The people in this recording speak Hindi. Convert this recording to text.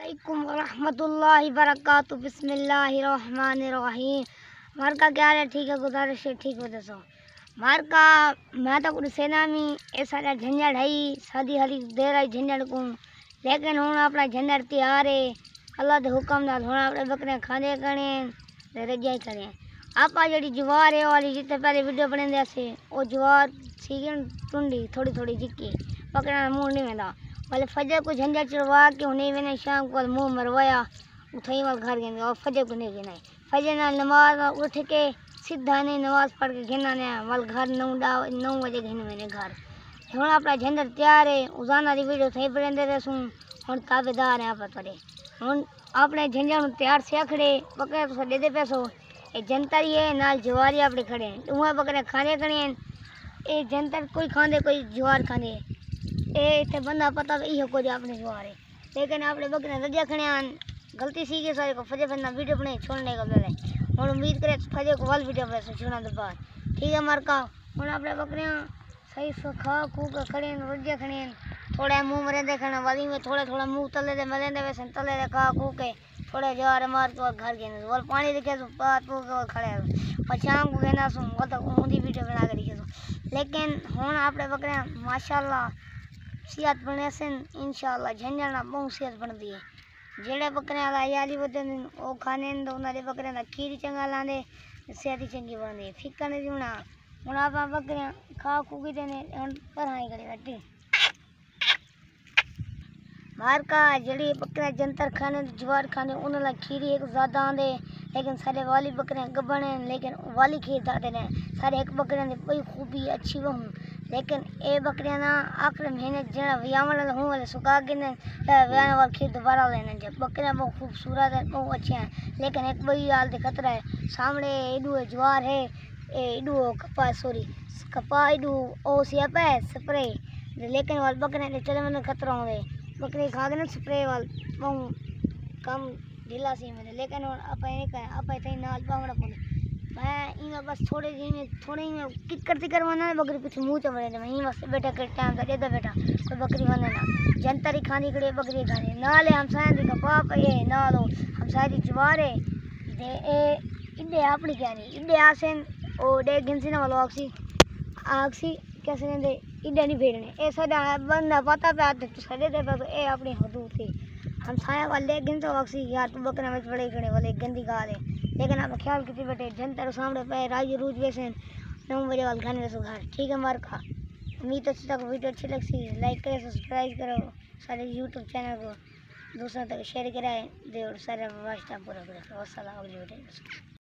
अस्सलामुअलैकुम वरहमतुल्लाहि वबरकातुहू। बिस्मिल्लाहिर्रहमानिर्रहीम। मार का क्या है? ठीक है, गुजारिश है ठीक हो दसो मार का। मैं तो कुछ सेना में ऐसा झंझट है शादी हली देर आई झंझट को, लेकिन हूँ अपना झंझट तैयार है। अल्लाह के हुक्म नाल हूँ अपने बकरे खाने करने रजाई करें। आप जी जवार है वाली जितने पहले वीडियो बने से वो जवार सीगे टुंडी थोड़ी थोड़ी जिक्की बकरा मुँह नहीं वेंदा वाले फजर को झंझट चढ़वा के उन्हें मैंने शाम को मुँह मरवाया उठाई वाल घर गए और फजर को नहीं गिनाई। फजर ना नमाज उठ के सीधा नहीं नमाज पढ़ के घिना ने वाल घर 9 बजे घिन मैंने घर हूँ अपना झंझट तैयार है। उजाना की वीडियो सही पढ़े रहसूँ हूँ ताबेदार है आप थोड़े हूँ अपने झंझट तैयार से खड़े बकरे तो दे दे पैसो ये जनता ही है नाल जवारी अपने खड़े उहाँ बकरे खाने खड़े ये जनता कोई खाते कोई जवार खाते ए इतने बंदा पता इहो कुछ अपने जवार है, लेकिन आपने बकरे रजा खड़े गलती सीखे सारे को फजे बंदा वीडियो बनाए छोड़ने का पहले और उम्मीद करे फजे को वाल वीडियो बना छोड़ना तो बाद ठीक है मार का। हूँ अपने बकरे सही से खा खू के खड़े रजा खड़े थोड़ा मुँह मरेंदे खाना वाली में थोड़ा थोड़ा मुँह तले दे मरेंदे वैसे तले दे खा खू के थोड़े जवार मार के और घर गए और पानी दिखे तो बात पू के और खड़े और शाम को कहना सुन वो तो ऊँधी वीडियो बना के दिखे लेकिन हूँ अपने बकरे माशाल्लाह सेहत बने से इंशाल्लाह झंझट बहुत सेहत बनती है। जेड़े बकरे याली बदन वो खाने तो उन्होंने बकरे का खीर चंगा लाने सेहत ही चंगी बनती है फिक्का नहीं जीवना हूँ आप बकरियाँ खा खू के देने पढ़ाई करे बैठी मार का जड़ी बकरे जंतर खाने जवार खाने उन्हें खीरी एक ज़्यादा आंदे लेकिन सारे वाली बकरे गबन हैं लेकिन वाली खीर दाते ने सारे एक बकरे ने कोई खूबी अच्छी वह लेकिन ए बकरियां ना आखिर महीने जरा व्यावन हूँ वाले सुखा के व्यान वाल खीर दोबारा लेने जब बकरियां बहुत खूबसूरत है बहुत अच्छे हैं लेकिन एक वही हाल खतरा है सामने एडू जवार है एडू कपास सॉरी कपास एडू ओ सियाप है स्प्रे लेकिन वाल बकरे चले मैंने खतरा होंगे बकरी खा के ना स्प्रे वाल बहुत कम ढीला सी मैंने लेकिन आप थे नाल पावड़ा पड़े मैं इन बस थोड़े ही में किक करती करवाना है बकरी पीछे मुँह चढ़े मैं यहीं बस बेटा के टाइम का दे बेटा कोई बकरी बने ना जनता ही खानी कड़ी बकरी खानी ना ले हम शायद कपाप ये ना लो हम शायद जवारे दे ए इडे अपनी क्या नहीं इडे आसेन ओ डे गिनसी ना वालो आक्सी कैसे दे इडे नहीं भेड़ने ए सदा बंदा पता पे आते तो सदे दे तो ए अपनी हदूद थी हम छाया वाले गिन तो आक्सी यार तू बकरे में बड़े खड़े वाले गंदी गाल है लेकिन आप ख्याल कितनी बैठे जनता सामने पे राज रूज वैसे 9 बजे वाल खाने वैसे घर ठीक है मार का। उम्मीद अच्छी तक वीडियो अच्छी लगती है लाइक करो सब्सक्राइब करो सारे यूट्यूब चैनल को दूसरों तक शेयर कराए दे और सारा वास्ता पूरा करो। अस्सलाम वालेकुम।